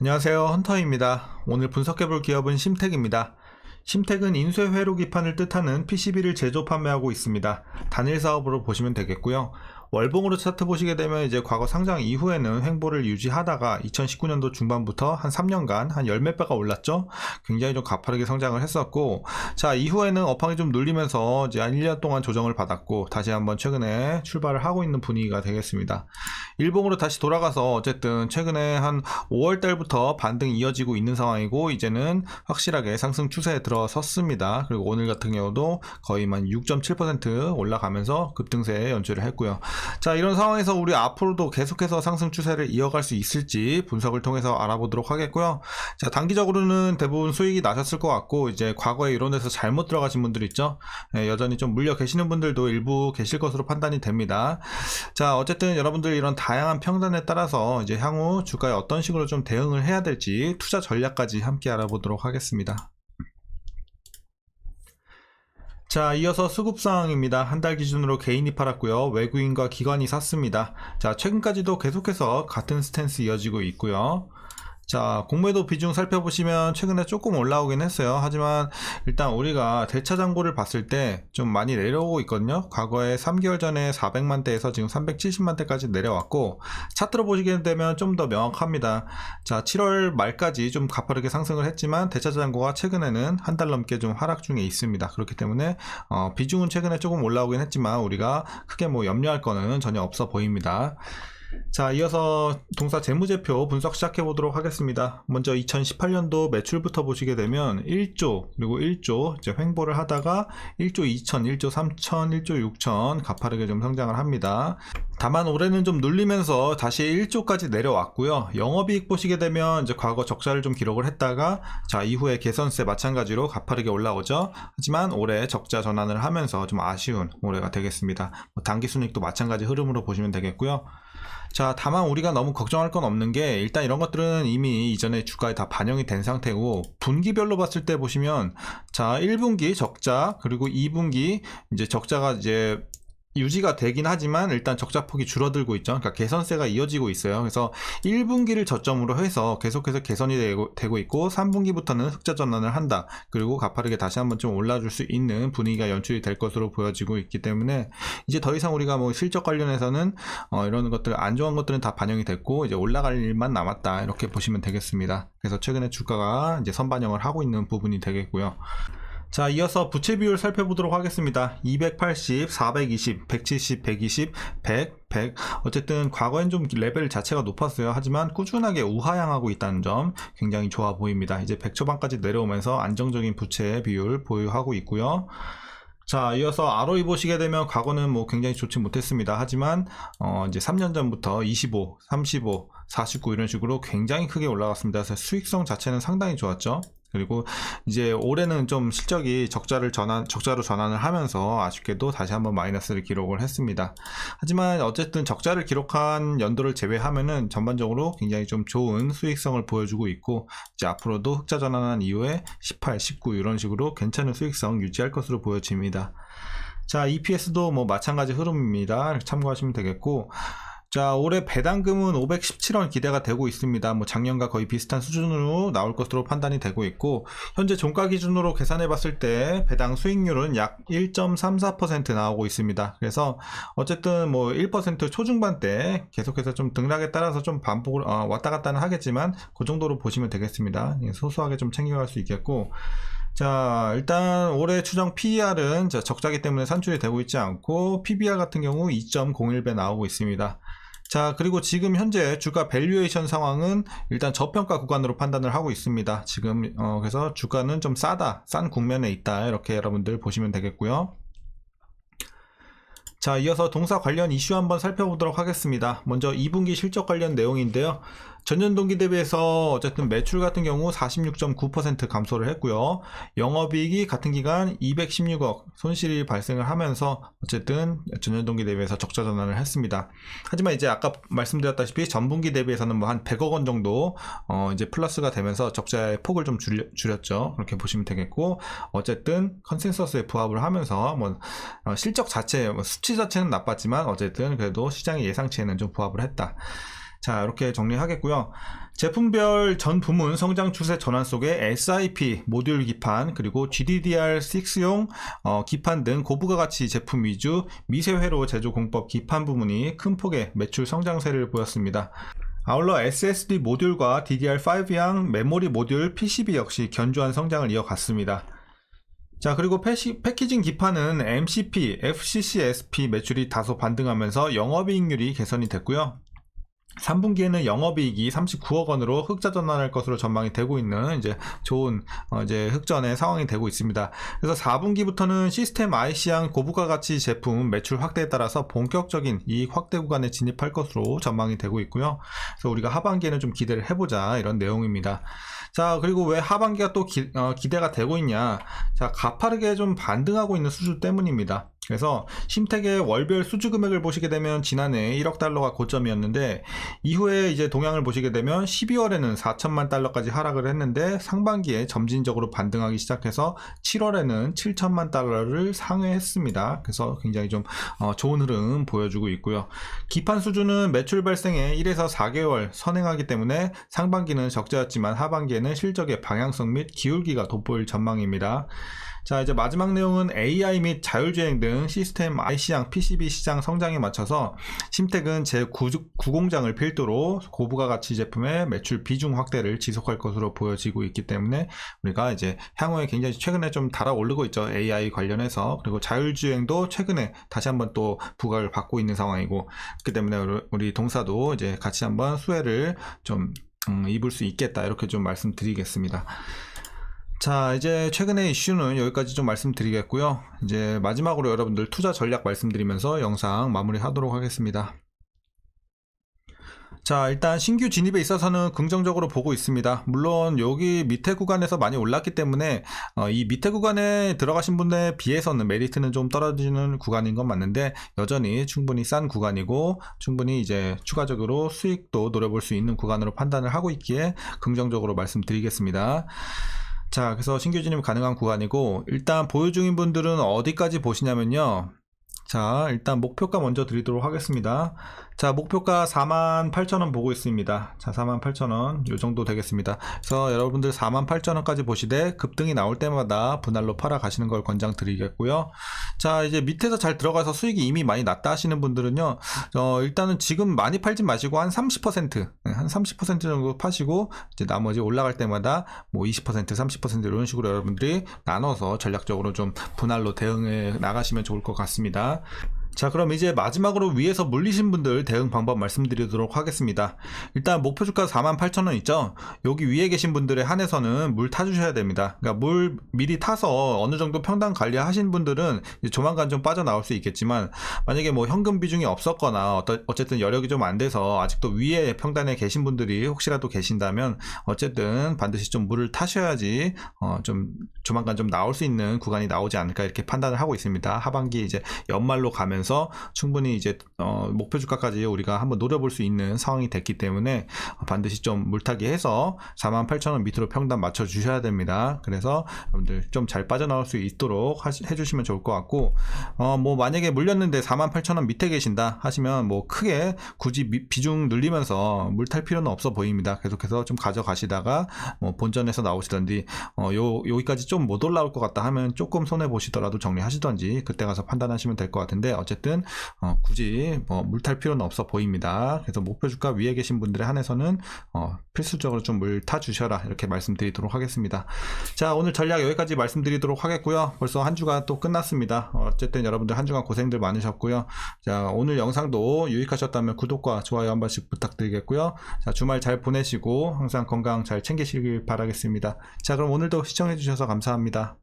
안녕하세요, 헌터입니다. 오늘 분석해볼 기업은 심텍입니다. 심텍은 인쇄 회로 기판을 뜻하는 PCB를 제조 판매하고 있습니다. 단일 사업으로 보시면 되겠고요. 월봉으로 차트 보시게 되면 이제 과거 상장 이후에는 횡보를 유지하다가 2019년도 중반부터 한 3년간 한 열 몇 배가 올랐죠. 굉장히 좀 가파르게 성장을 했었고, 자 이후에는 업황이 좀 눌리면서 이제 한 1년 동안 조정을 받았고 다시 한번 최근에 출발을 하고 있는 분위기가 되겠습니다. 일봉으로 다시 돌아가서 어쨌든 최근에 한 5월 달부터 반등이 이어지고 있는 상황이고, 이제는 확실하게 상승 추세에 들어섰습니다. 그리고 오늘 같은 경우도 거의 한 6.7% 올라가면서 급등세에 연출을 했고요. 자, 이런 상황에서 우리 앞으로도 계속해서 상승 추세를 이어갈 수 있을지 분석을 통해서 알아보도록 하겠고요. 자, 단기적으로는 대부분 수익이 나셨을 것 같고, 이제 과거에 이런 데서 잘못 들어가신 분들 있죠. 여전히 좀 물려 계시는 분들도 일부 계실 것으로 판단이 됩니다. 자, 어쨌든 여러분들 이런 다양한 평단에 따라서 이제 향후 주가에 어떤 식으로 좀 대응을 해야 될지 투자 전략까지 함께 알아보도록 하겠습니다. 자, 이어서 수급상황입니다. 한 달 기준으로 개인이 팔았고요. 외국인과 기관이 샀습니다. 자, 최근까지도 계속해서 같은 스탠스 이어지고 있고요. 자, 공매도 비중 살펴보시면 최근에 조금 올라오긴 했어요. 하지만 일단 우리가 대차 잔고를 봤을 때 좀 많이 내려오고 있거든요. 과거에 3개월 전에 400만대에서 지금 370만대까지 내려왔고, 차트로 보시게 되면 좀 더 명확합니다. 자, 7월 말까지 좀 가파르게 상승을 했지만 대차 잔고가 최근에는 한 달 넘게 좀 하락 중에 있습니다. 그렇기 때문에 비중은 최근에 조금 올라오긴 했지만 우리가 크게 뭐 염려할 거는 전혀 없어 보입니다. 자, 이어서 동사 재무제표 분석 시작해 보도록 하겠습니다. 먼저 2018년도 매출부터 보시게 되면 1조, 그리고 1조 이제 횡보를 하다가 1조 2천, 1조 3천, 1조 6천 가파르게 좀 성장을 합니다. 다만 올해는 좀 눌리면서 다시 1조까지 내려왔고요. 영업이익 보시게 되면 이제 과거 적자를 좀 기록을 했다가 자 이후에 개선세 마찬가지로 가파르게 올라오죠. 하지만 올해 적자 전환을 하면서 좀 아쉬운 올해가 되겠습니다. 당기순이익도 마찬가지 흐름으로 보시면 되겠고요. 자, 다만 우리가 너무 걱정할 건 없는 게, 일단 이런 것들은 이미 이전에 주가에 다 반영이 된 상태고, 분기별로 봤을 때 보시면 자 1분기 적자, 그리고 2분기 이제 적자가 이제 유지가 되긴 하지만 일단 적자폭이 줄어들고 있죠. 그러니까 개선세가 이어지고 있어요. 그래서 1분기를 저점으로 해서 계속해서 개선이 되고 있고, 3분기부터는 흑자 전환을 한다. 그리고 가파르게 다시 한번 좀 올라줄 수 있는 분위기가 연출이 될 것으로 보여지고 있기 때문에 이제 더 이상 우리가 뭐 실적 관련해서는 이런 것들, 안 좋은 것들은 다 반영이 됐고 이제 올라갈 일만 남았다, 이렇게 보시면 되겠습니다. 그래서 최근에 주가가 이제 선반영을 하고 있는 부분이 되겠고요. 자, 이어서 부채 비율 살펴보도록 하겠습니다. 280, 420, 170, 120, 100, 100. 어쨌든 과거엔 좀 레벨 자체가 높았어요. 하지만 꾸준하게 우하향하고 있다는 점 굉장히 좋아 보입니다. 이제 100 초반까지 내려오면서 안정적인 부채 비율 보유하고 있고요. 자, 이어서 ROE 보시게 되면 과거는 뭐 굉장히 좋지 못했습니다. 하지만 이제 3년 전부터 25, 35, 49 이런 식으로 굉장히 크게 올라갔습니다. 그래서 수익성 자체는 상당히 좋았죠. 그리고 이제 올해는 좀 실적이 적자로 전환을 하면서 아쉽게도 다시 한번 마이너스를 기록을 했습니다. 하지만 어쨌든 적자를 기록한 연도를 제외하면은 전반적으로 굉장히 좀 좋은 수익성을 보여주고 있고, 이제 앞으로도 흑자 전환한 이후에 18, 19 이런 식으로 괜찮은 수익성 유지할 것으로 보여집니다. 자, EPS도 뭐 마찬가지 흐름입니다. 참고하시면 되겠고, 자, 올해 배당금은 517원 기대가 되고 있습니다. 뭐 작년과 거의 비슷한 수준으로 나올 것으로 판단이 되고 있고, 현재 종가 기준으로 계산해 봤을 때 배당 수익률은 약 1.34% 나오고 있습니다. 그래서 어쨌든 뭐 1% 초중반대 계속해서 좀 등락에 따라서 좀 반복을 왔다 갔다는 하겠지만 그 정도로 보시면 되겠습니다. 소소하게 좀 챙겨갈 수 있겠고, 자, 일단 올해 추정 PER은 적자기 때문에 산출이 되고 있지 않고, PBR 같은 경우 2.01배 나오고 있습니다. 자, 그리고 지금 현재 주가 밸류에이션 상황은 일단 저평가 구간으로 판단을 하고 있습니다. 지금 그래서 주가는 좀 싼 국면에 있다, 이렇게 여러분들 보시면 되겠고요. 자, 이어서 동사 관련 이슈 한번 살펴보도록 하겠습니다. 먼저 2분기 실적 관련 내용인데요. 전년 동기 대비해서 어쨌든 매출 같은 경우 46.9% 감소를 했고요. 영업이익이 같은 기간 216억 손실이 발생을 하면서 어쨌든 전년 동기 대비해서 적자 전환을 했습니다. 하지만 이제 아까 말씀드렸다시피 전분기 대비해서는 뭐 한 100억 원 정도 이제 플러스가 되면서 적자의 폭을 좀 줄였죠. 그렇게 보시면 되겠고, 어쨌든 컨센서스에 부합을 하면서 뭐 실적 자체 수치 자체는 나빴지만 어쨌든 그래도 시장의 예상치에는 좀 부합을 했다. 자, 이렇게 정리하겠고요. 제품별 전 부문 성장 추세 전환 속에 SIP 모듈 기판 그리고 GDDR6용 기판 등 고부가 가치 제품 위주 미세 회로 제조 공법 기판 부문이 큰 폭의 매출 성장세를 보였습니다. 아울러 SSD 모듈과 DDR5양 메모리 모듈 PCB 역시 견조한 성장을 이어갔습니다. 자, 그리고 패키징 기판은 MCP, FCC-SP 매출이 다소 반등하면서 영업이익률이 개선이 됐고요. 3분기에는 영업이익이 39억 원으로 흑자 전환할 것으로 전망이 되고 있는 이제 좋은 이제 흑전의 상황이 되고 있습니다. 그래서 4분기부터는 시스템 IC양 고부가 가치 제품 매출 확대에 따라서 본격적인 이익 확대 구간에 진입할 것으로 전망이 되고 있고요. 그래서 우리가 하반기에는 좀 기대를 해보자 이런 내용입니다. 자, 그리고 왜 하반기가 또 기대가 되고 있냐? 자, 가파르게 좀 반등하고 있는 수주 때문입니다. 그래서 심택의 월별 수주 금액을 보시게 되면 지난해 1억 달러가 고점이었는데 이후에 이제 동향을 보시게 되면 12월에는 4천만 달러까지 하락을 했는데 상반기에 점진적으로 반등하기 시작해서 7월에는 7천만 달러를 상회했습니다. 그래서 굉장히 좀 좋은 흐름 보여주고 있고요. 기판 수주는 매출 발생에 1에서 4개월 선행하기 때문에 상반기는 적자였지만 하반기에는 실적의 방향성 및 기울기가 돋보일 전망입니다. 자, 이제 마지막 내용은 AI 및 자율주행 등 시스템 IC양 PCB 시장 성장에 맞춰서 심택은 제9공장을 필두로 고부가 가치 제품의 매출 비중 확대를 지속할 것으로 보여지고 있기 때문에 우리가 이제 향후에 굉장히 최근에 좀 달아오르고 있죠. AI 관련해서. 그리고 자율주행도 최근에 다시 한번 또 부각을 받고 있는 상황이고, 그렇기 때문에 우리 동사도 이제 같이 한번 수혜를 좀 입을 수 있겠다, 이렇게 좀 말씀드리겠습니다. 자, 이제 최근의 이슈는 여기까지 좀 말씀드리겠고요. 이제 마지막으로 여러분들 투자 전략 말씀드리면서 영상 마무리하도록 하겠습니다. 자, 일단 신규 진입에 있어서는 긍정적으로 보고 있습니다. 물론 여기 밑에 구간에서 많이 올랐기 때문에 이 밑에 구간에 들어가신 분에 비해서는 메리트는 좀 떨어지는 구간인 건 맞는데 여전히 충분히 싼 구간이고 충분히 이제 추가적으로 수익도 노려볼 수 있는 구간으로 판단을 하고 있기에 긍정적으로 말씀드리겠습니다. 자, 그래서 신규 진입 가능한 구간이고 일단 보유 중인 분들은 어디까지 보시냐면요. 자, 일단 목표가 먼저 드리도록 하겠습니다. 자, 목표가 48,000원 보고 있습니다. 자, 48,000원 요 정도 되겠습니다. 그래서 여러분들 48,000원까지 보시되 급등이 나올 때마다 분할로 팔아 가시는 걸 권장드리겠고요. 자, 이제 밑에서 잘 들어가서 수익이 이미 많이 났다 하시는 분들은요, 일단은 지금 많이 팔진 마시고 한 30%, 한 30% 정도 파시고 이제 나머지 올라갈 때마다 뭐 20%, 30% 이런 식으로 여러분들이 나눠서 전략적으로 좀 분할로 대응해 나가시면 좋을 것 같습니다. 자, 그럼 이제 마지막으로 위에서 물리신 분들 대응 방법 말씀드리도록 하겠습니다. 일단 목표 주가 48,000원 있죠? 여기 위에 계신 분들에 한해서는 물 타주셔야 됩니다. 그러니까 물 미리 타서 어느 정도 평단 관리하신 분들은 이제 조만간 좀 빠져나올 수 있겠지만 만약에 뭐 현금 비중이 없었거나 어쨌든 여력이 좀 안 돼서 아직도 위에 평단에 계신 분들이 혹시라도 계신다면 어쨌든 반드시 좀 물을 타셔야지 좀 조만간 좀 나올 수 있는 구간이 나오지 않을까 이렇게 판단을 하고 있습니다. 하반기 이제 연말로 가면서 충분히 이제 목표 주가까지 우리가 한번 노려볼 수 있는 상황이 됐기 때문에 반드시 좀 물타기 해서 48,000원 밑으로 평단 맞춰 주셔야 됩니다. 그래서 여러분들 좀 잘 빠져나올 수 있도록 해주시면 좋을 것 같고 뭐 만약에 물렸는데 48,000원 밑에 계신다 하시면 뭐 크게 굳이 비중 늘리면서 물 탈 필요는 없어 보입니다. 계속해서 좀 가져가시다가 뭐 본전에서 나오시던지 여기까지 좀 못 올라올 것 같다 하면 조금 손해 보시더라도 정리하시던지 그때 가서 판단하시면 될 것 같은데 어쨌든 굳이 뭐 물탈 필요는 없어 보입니다. 그래서 목표 주가 위에 계신 분들에 한해서는 필수적으로 좀 물 타 주셔라 이렇게 말씀드리도록 하겠습니다. 자, 오늘 전략 여기까지 말씀드리도록 하겠고요. 벌써 한 주가 또 끝났습니다. 어쨌든 여러분들 한 주간 고생들 많으셨고요. 자, 오늘 영상도 유익하셨다면 구독과 좋아요 한 번씩 부탁드리겠고요. 자, 주말 잘 보내시고 항상 건강 잘 챙기시길 바라겠습니다. 자, 그럼 오늘도 시청해 주셔서 감사합니다.